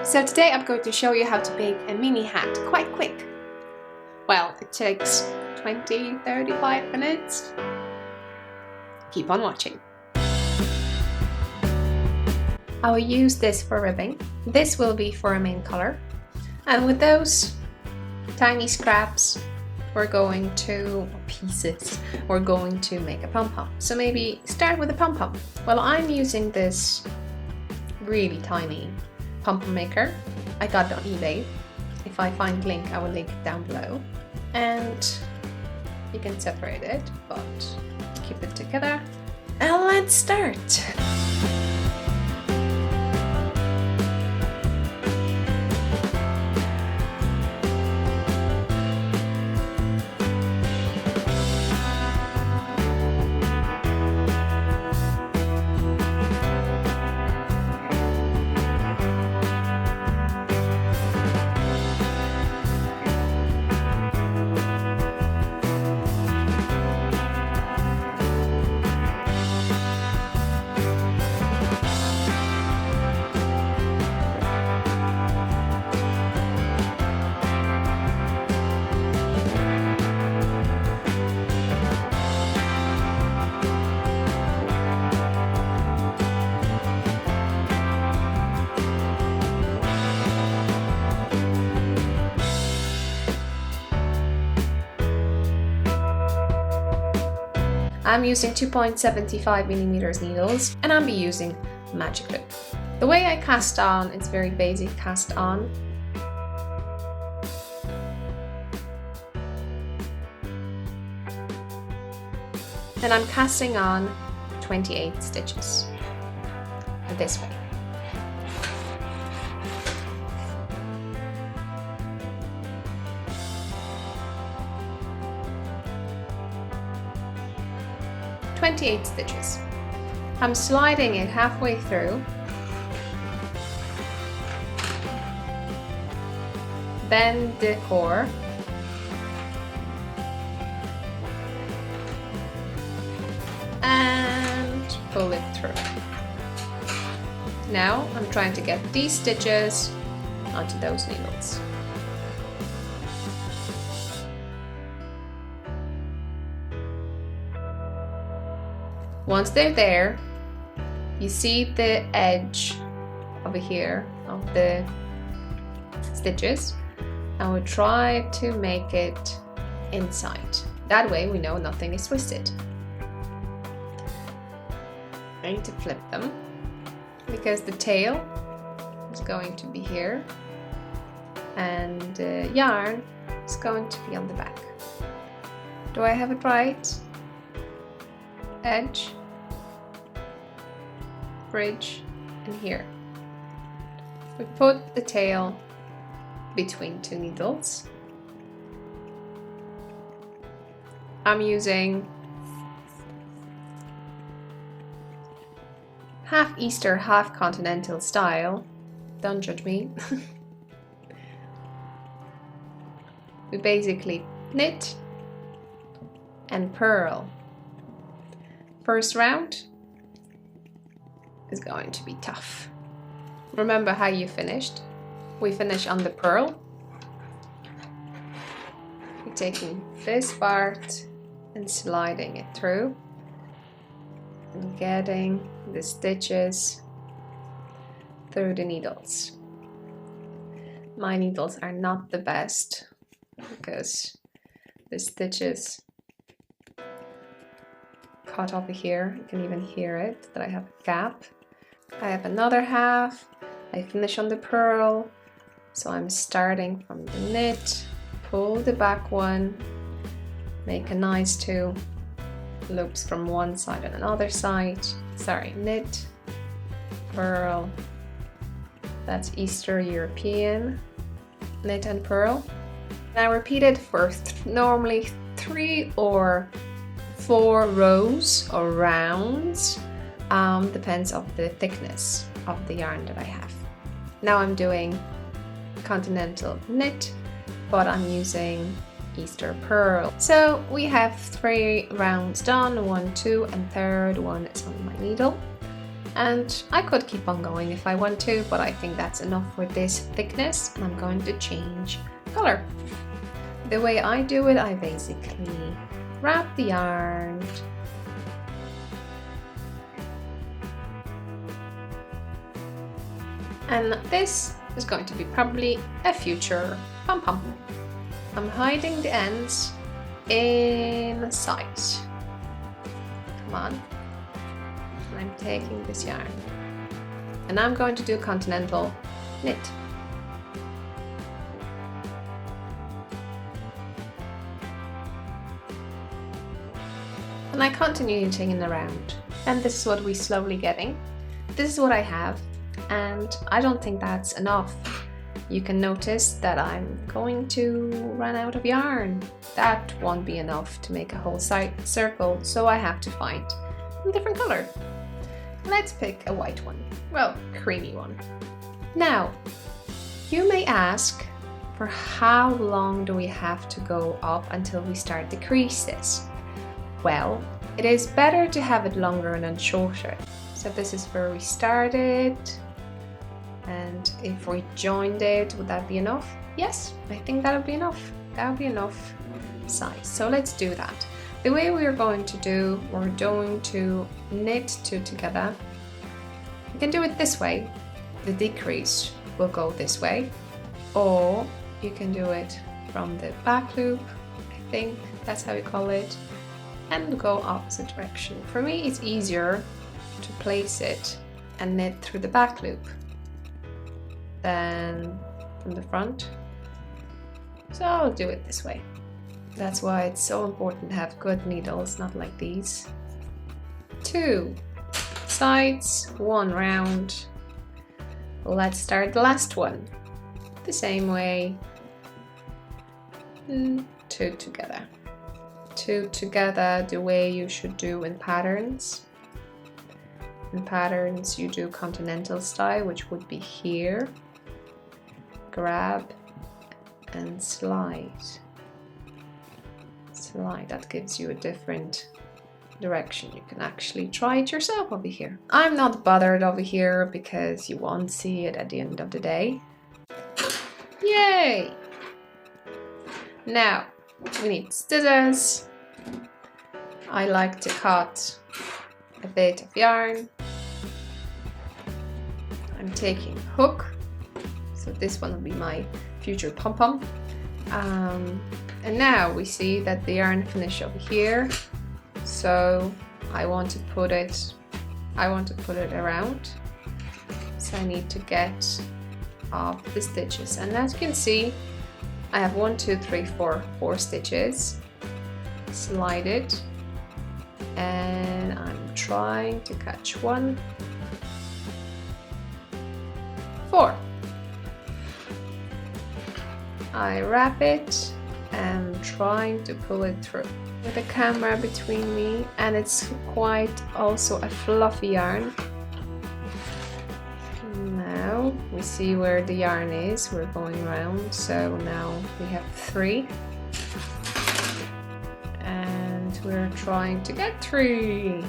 So today I'm going to show you how to make a mini hat quite quick. Well, it takes 20-35 minutes. Keep on watching. I will use this for ribbing. This will be for a main color. And with those tiny scraps, we're going to make a pom-pom. So maybe start with a pom-pom. Well, I'm using this really tiny pom-pom maker. I got it on eBay. If I find the link, I will link it down below. And you can separate it, but keep it together. And let's start. I'm using 2.75mm needles and I'll be using magic glue. The way I cast on, it's very basic cast on. And I'm casting on 28 stitches this way. Stitches. I'm sliding it halfway through, bend the core, and pull it through. Now I'm trying to get these stitches onto those needles. Once they're there, you see the edge over here of the stitches, and we'll try to make it inside. That way we know nothing is twisted. I need to flip them because the tail is going to be here and the yarn is going to be on the back. Do I have it right? Edge, bridge, and here. We put the tail between two needles. I'm using half Easter, half continental style. Don't judge me. We basically knit and purl. First round is going to be tough. Remember how you finished. We finish on the purl. You're taking this part and sliding it through and getting the stitches through the needles. My needles are not the best because the stitches cut over here. You can even hear it that I have a gap. I have another half. I finish on the purl, so I'm starting from the knit, pull the back one, make a nice two loops from one side and another side. Sorry, knit, purl. That's Easter European, knit and purl. Now repeat it for normally 3 or 4 rows or rounds, depends on the thickness of the yarn that I have. Now I'm doing continental knit, but I'm using Easter purl. So we have 3 rounds done, 1, 2, and third one is on my needle. And I could keep on going if I want to, but I think that's enough for this thickness, and I'm going to change color. The way I do it, I basically wrap the yarn and this is going to be probably a future pom-pom. I'm hiding the ends inside. Come on. I'm taking this yarn and I'm going to do continental knit. And I continue knitting in around, and this is what we're slowly getting. This is what I have, and I don't think that's enough. You can notice that I'm going to run out of yarn. That won't be enough to make a whole circle, so I have to find a different color. Let's pick a white one, well, creamy one. Now, you may ask, for how long do we have to go up until we start the creases? Well, it is better to have it longer than shorter. So this is where we started, and if we joined it, would that be enough? Yes, I think that would be enough. That would be enough size. So let's do that. The way we're going to do, we're going to knit two together. You can do it this way. The decrease will go this way, or you can do it from the back loop, I think that's how you call it, and go opposite direction. For me, it's easier to place it and knit through the back loop than from the front. So I'll do it this way. That's why it's so important to have good needles, not like these. 2 sides, 1 round. Let's start the last one. The same way. 2 together. 2 together, the way you should do in patterns. In patterns, you do continental style, which would be here. Grab and slide. Slide, that gives you a different direction. You can actually try it yourself over here. I'm not bothered over here because you won't see it at the end of the day. Yay! Now, we need scissors. I like to cut a bit of yarn. I'm taking a hook, so this one will be my future pom-pom. And now we see that the yarn finished over here, so I want to put it around. So I need to get off the stitches, and as you can see, I have 1, 2, 3, 4 stitches. Slide it, and I'm trying to catch 1, 4. I wrap it and trying to pull it through with the camera between me, and it's quite also a fluffy yarn. Now we see where the yarn is. We're going around, so now we have 3, and we're trying to get 3.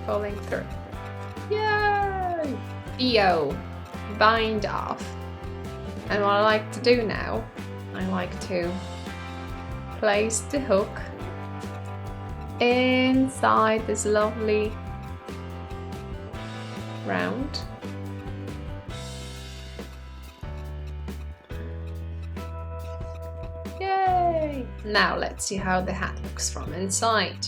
Pulling through. Yay! Yo, bind off. And what I like to do now, I like to place the hook inside this lovely round. Yay! Now let's see how the hat looks from inside.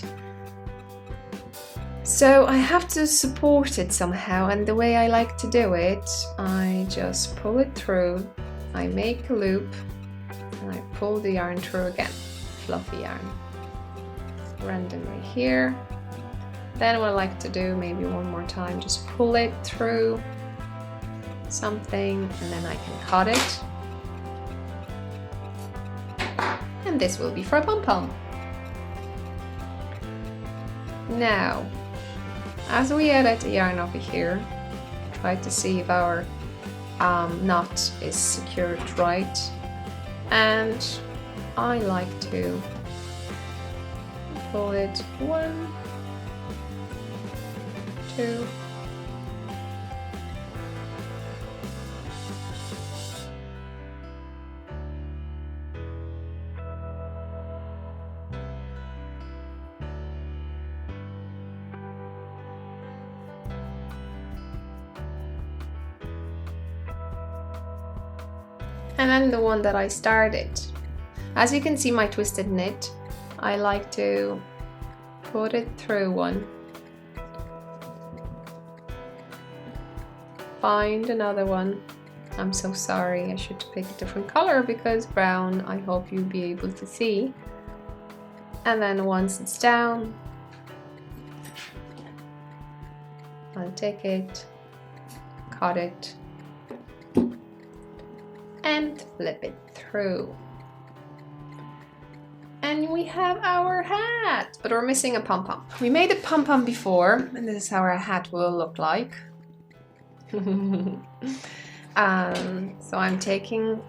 So I have to support it somehow, and the way I like to do it, I just pull it through, I make a loop, and I pull the yarn through again, fluffy yarn, randomly here. Then what I like to do, maybe one more time, just pull it through something, and then I can cut it. And this will be for a pom-pom. Now, as we edit the yarn over here, try to see if our knot is secured right, and I like to pull it 1, 2, and then the one that I started. As you can see my twisted knit, I like to put it through one, find another one. I'm so sorry, I should pick a different color because brown, I hope you'll be able to see. And then once it's down, I'll take it, cut it, and flip it through. And we have our hat, but we're missing a pom-pom. We made a pom-pom before, and this is how our hat will look like. So I'm taking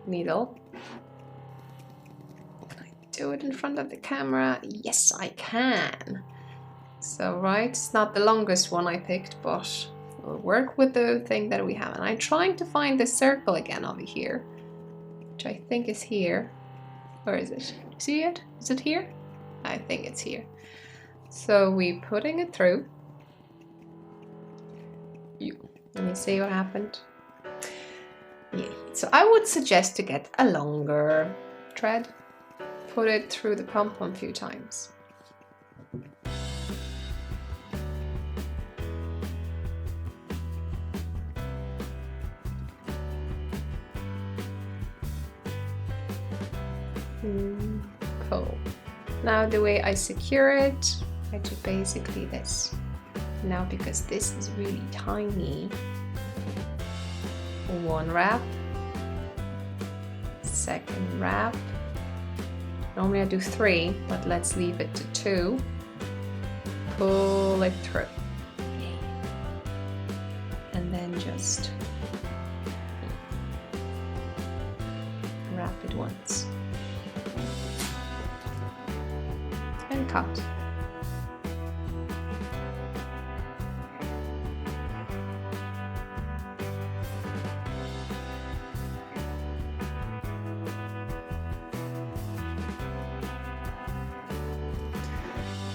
needle. Can I do it in front of the camera? Yes, I can. So right, it's not the longest one I picked, but we'll work with the thing that we have. And I'm trying to find the circle again over here, which I think is here. Where is it? See it? Is it here? I think it's here. So we're putting it through. Let me see what happened. Yeah. So I would suggest to get a longer thread. Put it through the pom-pom a few times. Cool. Now the way I secure it, I do basically this. Now because this is really tiny, one wrap, second wrap. Normally I do 3, but let's leave it to 2. Pull it through. And then just wrap it once. And cut.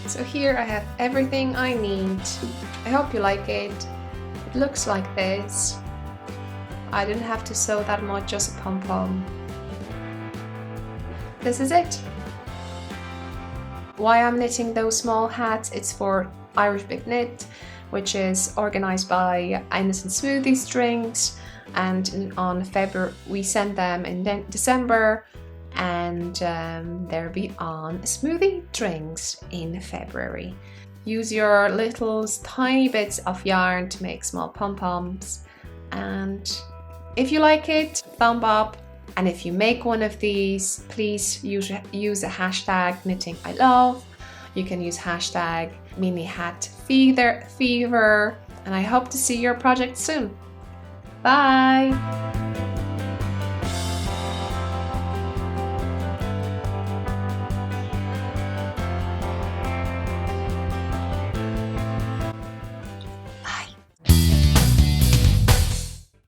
So here I have everything I need. I hope you like it. It looks like this. I didn't have to sew that much, just a pom-pom. This is it. Why I'm knitting those small hats, it's for Irish Big Knit, which is organized by Innocent Smoothie Strings, and on February we send them in December, and they'll be on smoothie drinks in February. Use your little tiny bits of yarn to make small pom-poms, and if you like it, thumb up. And if you make one of these, please use a hashtag knittingilove. You can use hashtag mini hat fever, and I hope to see your project soon. Bye!